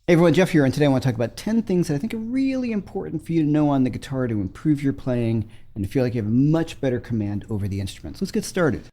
Hey everyone, Jeff here, and today I want to talk about 10 things that I think are really important for you to know on the guitar to improve your playing and to feel like you have a much better command over the instruments. Let's get started.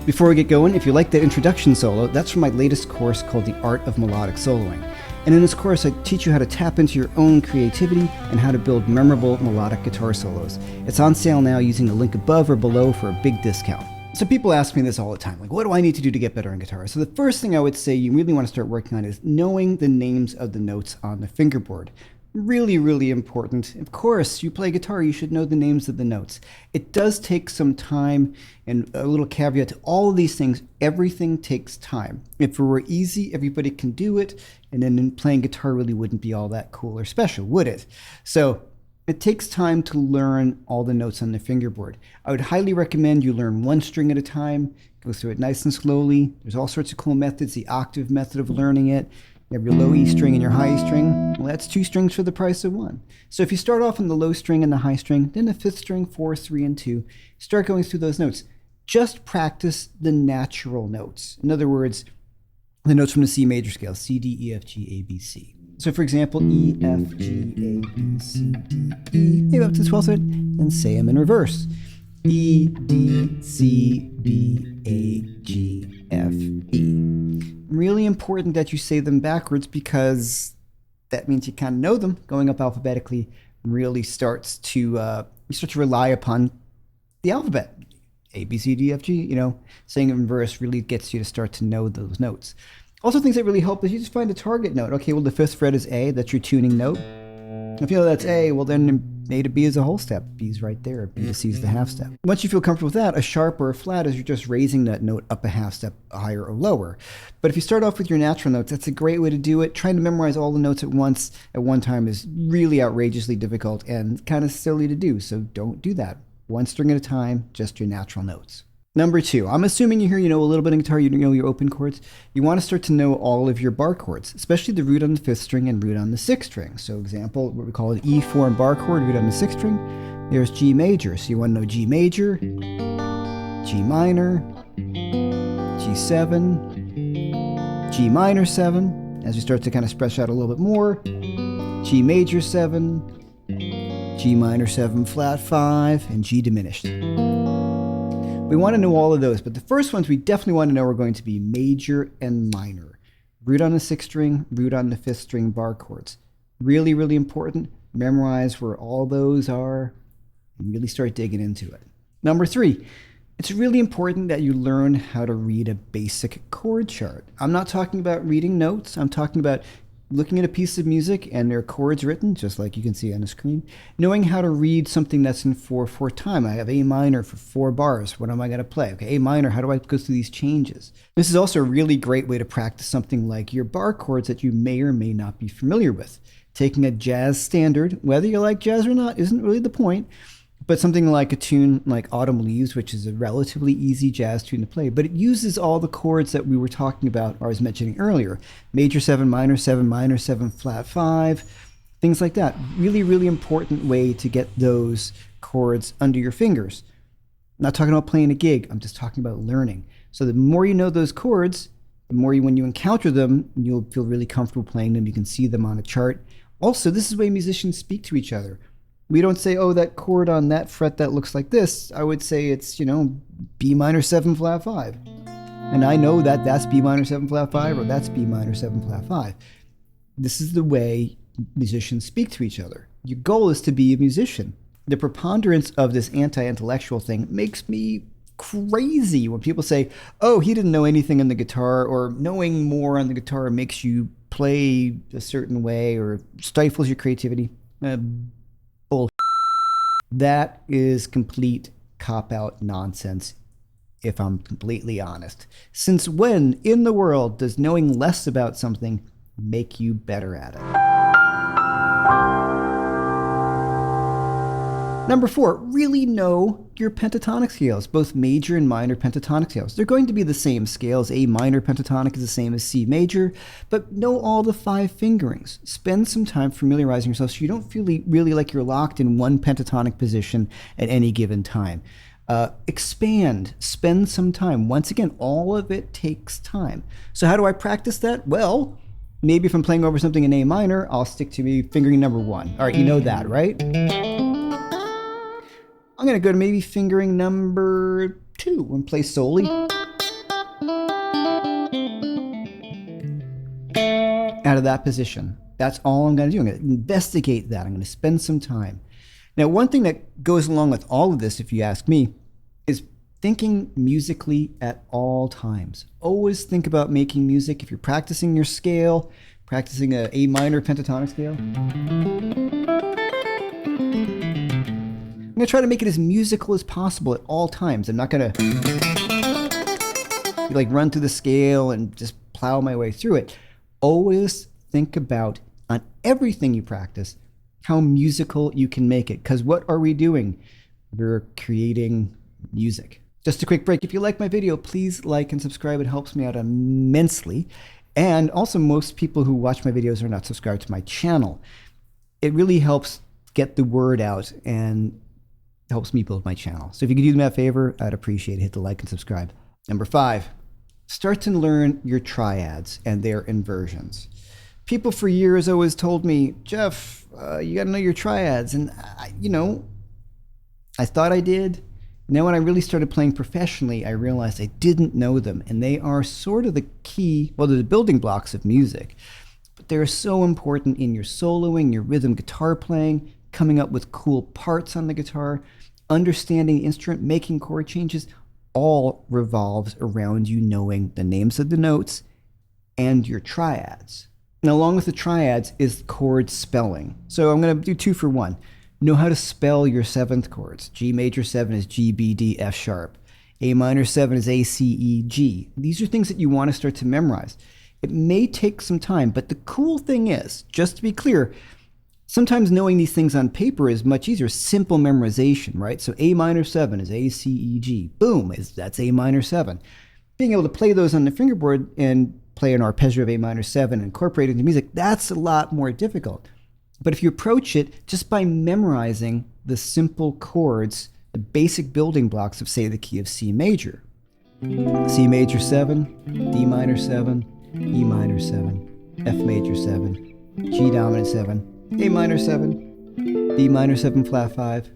Before we get going, if you like that introduction solo, that's from my latest course called The Art of Melodic Soloing. And in this course, I teach you how to tap into your own creativity and how to build memorable melodic guitar solos. It's on sale now using the link above or below for a big discount. So people ask me this all the time, like, what do I need to do to get better on guitar? So the first thing I would say you really want to start working on is knowing the names of the notes on the fingerboard. Really, really important. Of course, you play guitar, you should know the names of the notes. It does take some time, and a little caveat to all of these things, everything takes time. If it were easy, everybody can do it, and then playing guitar really wouldn't be all that cool or special, would it? So it takes time to learn all the notes on the fingerboard. I would highly recommend you learn one string at a time, go through it nice and slowly. There's all sorts of cool methods, the octave method of learning it. You have your low E string and your high E string. Well, that's two strings for the price of one. So if you start off on the low string and the high string, then the fifth string, 4, 3, and 2, start going through those notes. Just practice the natural notes. In other words, the notes from the C major scale, C, D, E, F, G, A, B, C. So for example, E, F, G, A, B, C, D, E, maybe up to the 12th fret, and say them in reverse. E, D, C, B, A, G, F, E. Really important that you say them backwards because that means you kind of know them. Going up alphabetically really starts to you start to rely upon the alphabet. A, B, C, D, F, G, saying it in verse really gets you to start to know those notes. Also, things that really help is you just find a target note. Okay, well, the fifth fret is A, that's your tuning note. If you know that's A, well, then A to B is a whole step. B's right there. B to C is the half step. Once you feel comfortable with that, a sharp or a flat is you're just raising that note up a half step higher or lower. But if you start off with your natural notes, that's a great way to do it. Trying to memorize all the notes at once at one time is really outrageously difficult and kind of silly to do. So don't do that. One string at a time, just your natural notes. Number 2, I'm assuming you know a little bit of guitar, you know your open chords. You want to start to know all of your bar chords, especially the root on the 5th string and root on the 6th string. So example, what we call an E4 bar chord, root on the 6th string. There's G major, so you want to know G major, G minor, G7, G minor 7. As you start to kind of stretch out a little bit more, G major 7, G minor 7 flat 5, and G diminished. We want to know all of those, but the first ones we definitely want to know are going to be major and minor. Root on the 6th string, root on the 5th string bar chords. Really, really important. Memorize where all those are and really start digging into it. Number 3, it's really important that you learn how to read a basic chord chart. I'm not talking about reading notes. I'm talking about looking at a piece of music and there are chords written, just like you can see on the screen, knowing how to read something that's in 4/4 time. I have A minor for 4 bars. What am I going to play? Okay, A minor, how do I go through these changes? This is also a really great way to practice something like your bar chords that you may or may not be familiar with. Taking a jazz standard, whether you like jazz or not, isn't really the point. But something like a tune like Autumn Leaves, which is a relatively easy jazz tune to play, but it uses all the chords that we were talking about, or I was mentioning earlier. Major 7, minor 7, flat 5, things like that. Really, really important way to get those chords under your fingers. I'm not talking about playing a gig, I'm just talking about learning. So the more you know those chords, the more when you encounter them, you'll feel really comfortable playing them. You can see them on a chart. Also, this is the way musicians speak to each other. We don't say, oh, that chord on that fret that looks like this. I would say it's, B minor 7 flat 5. And I know that that's B minor 7 flat 5 or that's B minor 7 flat 5. This is the way musicians speak to each other. Your goal is to be a musician. The preponderance of this anti-intellectual thing makes me crazy when people say, oh, he didn't know anything on the guitar, or knowing more on the guitar makes you play a certain way or stifles your creativity. Bull. That is complete cop-out nonsense, if I'm completely honest. Since when in the world does knowing less about something make you better at it? Number 4, really know your pentatonic scales, both major and minor pentatonic scales. They're going to be the same scales. A minor pentatonic is the same as C major, but know all the 5 fingerings. Spend some time familiarizing yourself so you don't feel really like you're locked in one pentatonic position at any given time. Expand, spend some time. Once again, all of it takes time. So how do I practice that? Well, maybe if I'm playing over something in A minor, I'll stick to maybe fingering number 1. All right, you know that, right? I'm going to go to maybe fingering number 2 and play solely out of that position. That's all I'm going to do. I'm going to investigate that. I'm going to spend some time. Now, one thing that goes along with all of this, if you ask me, is thinking musically at all times. Always think about making music. If you're practicing your scale, practicing a A minor pentatonic scale, I'm going to try to make it as musical as possible at all times. I'm not going to like run through the scale and just plow my way through it. Always think about, on everything you practice, how musical you can make it. Because what are we doing? We're creating music. Just a quick break. If you like my video, please like and subscribe. It helps me out immensely. And also, most people who watch my videos are not subscribed to my channel. It really helps get the word out and helps me build my channel. So if you could do me that favor, I'd appreciate it. Hit the like and subscribe. Number 5, start to learn your triads and their inversions. People for years always told me, Jeff, you got to know your triads. And, I thought I did. Now, when I really started playing professionally, I realized I didn't know them. And they are sort of the key, well, they're the building blocks of music. But they're so important in your soloing, your rhythm guitar playing, coming up with cool parts on the guitar, understanding the instrument, making chord changes. All revolves around you knowing the names of the notes and your triads. And along with the triads is chord spelling. So I'm going to do 2 for 1. Know how to spell your 7th chords. G major 7 is G, B, D, F sharp. A minor 7 is A, C, E, G. These are things that you want to start to memorize. It may take some time, but the cool thing is, just to be clear, sometimes knowing these things on paper is much easier. Simple memorization, right? So A minor 7 is A, C, E, G. Boom, that's A minor 7. Being able to play those on the fingerboard and play an arpeggio of A minor 7 and incorporate it into music, that's a lot more difficult. But if you approach it just by memorizing the simple chords, the basic building blocks of, say, the key of C major. C major 7, D minor 7, E minor 7, F major 7, G dominant 7, A minor 7, B minor 7 flat 5,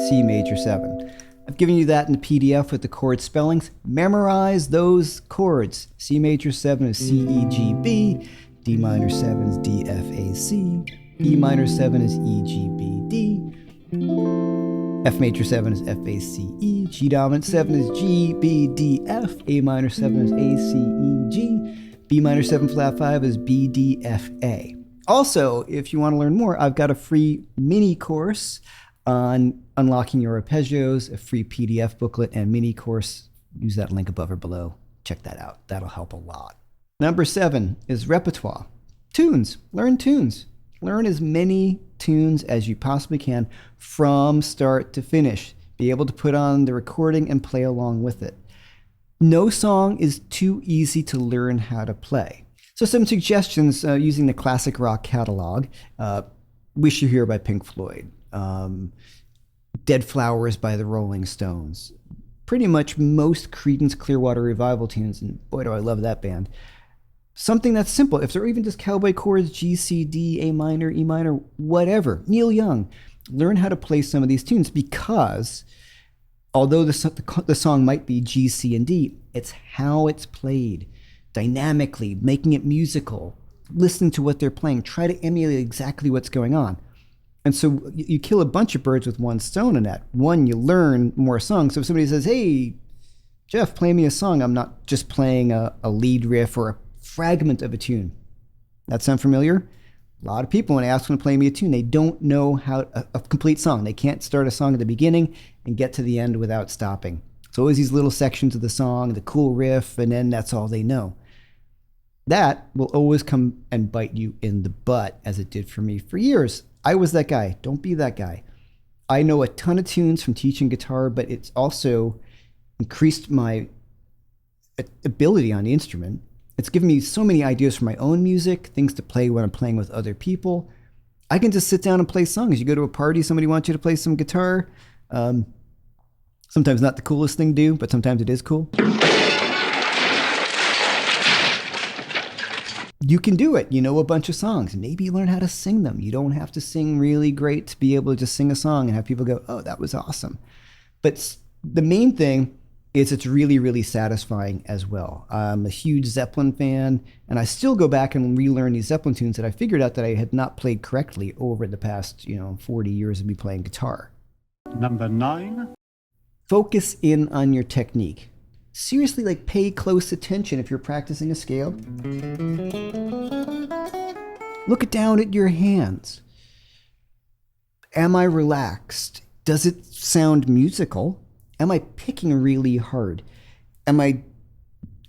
C major 7. I've given you that in the PDF with the chord spellings. Memorize those chords. C major 7 is C, E, G, B. D minor 7 is D, F, A, C. E minor 7 is E, G, B, D. F major 7 is F, A, C, E. G dominant 7 is G, B, D, F. A minor 7 is A, C, E, G. B minor 7 flat 5 is B, D, F, A. Also, if you want to learn more, I've got a free mini course on unlocking your arpeggios, a free PDF booklet and mini course. Use that link above or below. Check that out. That'll help a lot. Number 7 is repertoire. Tunes. Learn tunes. Learn as many tunes as you possibly can from start to finish. Be able to put on the recording and play along with it. No song is too easy to learn how to play. So some suggestions using the classic rock catalog. Wish You Here by Pink Floyd. Dead Flowers by the Rolling Stones. Pretty much most Creedence Clearwater Revival tunes, and boy do I love that band. Something that's simple. If they're even just cowboy chords, G, C, D, A minor, E minor, whatever. Neil Young. Learn how to play some of these tunes because although the song might be G, C, and D, it's how it's played dynamically, making it musical. Listen to what they're playing. Try to emulate exactly what's going on. And so you kill a bunch of birds with one stone in that. One, you learn more songs. So if somebody says, hey, Jeff, play me a song, I'm not just playing a lead riff or a fragment of a tune. That sound familiar? A lot of people, when I ask them to play me a tune, they don't know how a complete song. They can't start a song at the beginning and get to the end without stopping. It's always these little sections of the song, the cool riff, and then that's all they know. That will always come and bite you in the butt, as it did for me for years. I was that guy. Don't be that guy. I know a ton of tunes from teaching guitar, but it's also increased my ability on the instrument. It's given me so many ideas for my own music, things to play when I'm playing with other people. I can just sit down and play songs. You go to a party, somebody wants you to play some guitar. Sometimes not the coolest thing to do, but sometimes it is cool. You can do it. You know a bunch of songs. Maybe you learn how to sing them. You don't have to sing really great to be able to just sing a song and have people go, oh, that was awesome. But the main thing is it's really, really satisfying as well. I'm a huge Zeppelin fan, and I still go back and relearn these Zeppelin tunes that I figured out that I had not played correctly over the past, 40 years of me playing guitar. Number 9. Focus in on your technique. Seriously, pay close attention if you're practicing a scale. Look down at your hands. Am I relaxed? Does it sound musical? Am I picking really hard? Am I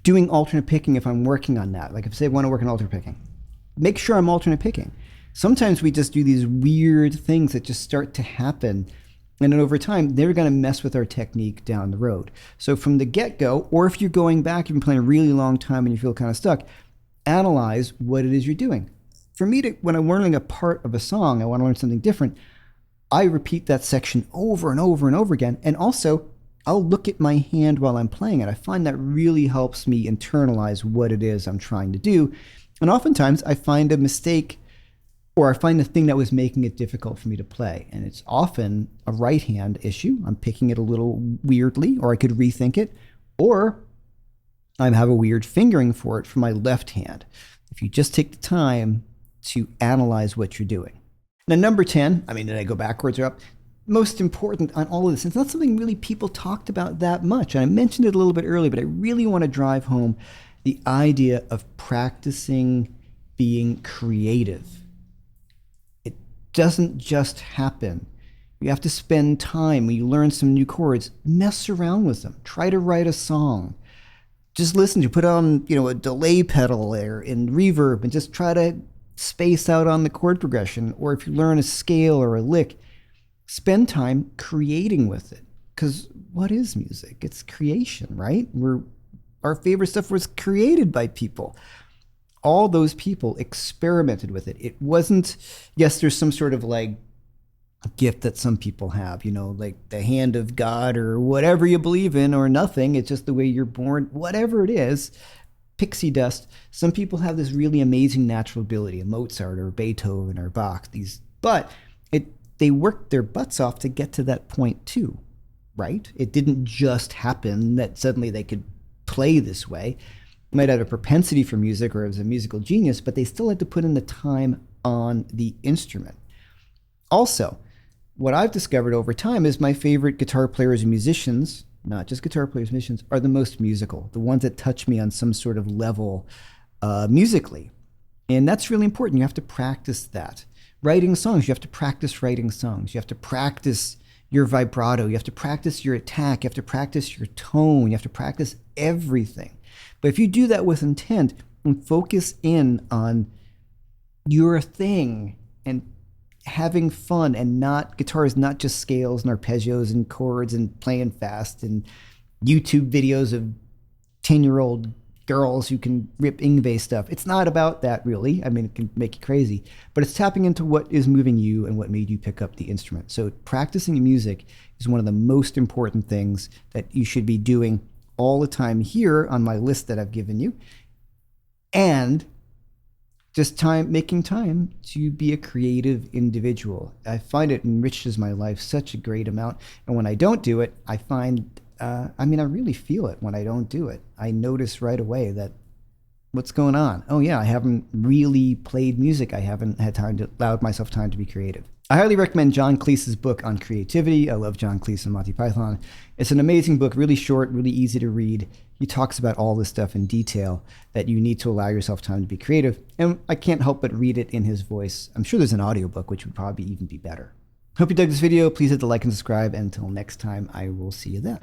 doing alternate picking if I'm working on that? If say I want to work on alternate picking, make sure I'm alternate picking. Sometimes we just do these weird things that just start to happen, and then over time, they're going to mess with our technique down the road. So from the get-go, or if you're going back, you've been playing a really long time and you feel kind of stuck, analyze what it is you're doing. For me, when I'm learning a part of a song, I want to learn something different, I repeat that section over and over and over again. And also, I'll look at my hand while I'm playing it. I find that really helps me internalize what it is I'm trying to do. And oftentimes, I find a mistake, or I find the thing that was making it difficult for me to play. And it's often a right hand issue. I'm picking it a little weirdly, or I could rethink it, or I have a weird fingering for it from my left hand. If you just take the time to analyze what you're doing. Now, number 10, did I go backwards or up? Most important on all of this, it's not something really people talked about that much. And I mentioned it a little bit earlier, but I really want to drive home the idea of practicing being creative. Doesn't just happen. You have to spend time. When you learn some new chords, mess around with them. Try to write a song. Just listen to, put on, a delay pedal there and reverb, and just try to space out on the chord progression. Or if you learn a scale or a lick, spend time creating with it. Because what is music? It's creation, right? Our favorite stuff was created by people. All those people experimented with it. It wasn't, yes, there's some sort of gift that some people have, the hand of God or whatever you believe in, or nothing. It's just the way you're born, whatever it is, pixie dust. Some people have this really amazing natural ability, Mozart or Beethoven or Bach, but they worked their butts off to get to that point too, right? It didn't just happen that suddenly they could play this way. Might have a propensity for music or as a musical genius, but they still had to put in the time on the instrument. Also, what I've discovered over time is my favorite guitar players and musicians, not just guitar players, musicians, are the most musical, the ones that touch me on some sort of level musically. And that's really important. You have to practice that. Writing songs, you have to practice writing songs. You have to practice your vibrato. You have to practice your attack. You have to practice your tone. You have to practice everything. But if you do that with intent and focus in on your thing and having fun, and guitar is not just scales and arpeggios and chords and playing fast and YouTube videos of 10-year-old girls who can rip Yngwie stuff. It's not about that really. It can make you crazy, but it's tapping into what is moving you and what made you pick up the instrument. So practicing music is one of the most important things that you should be doing all the time here on my list that I've given you. And just making time to be a creative individual. I find it enriches my life such a great amount. And when I don't do it, I find, I really feel it when I don't do it. I notice right away that what's going on? Oh yeah, I haven't really played music. I haven't had allowed myself time to be creative. I highly recommend John Cleese's book on creativity. I love John Cleese and Monty Python. It's an amazing book, really short, really easy to read. He talks about all this stuff in detail, that you need to allow yourself time to be creative. And I can't help but read it in his voice. I'm sure there's an audiobook, which would probably even be better. Hope you dug this video. Please hit the like and subscribe. And until next time, I will see you then.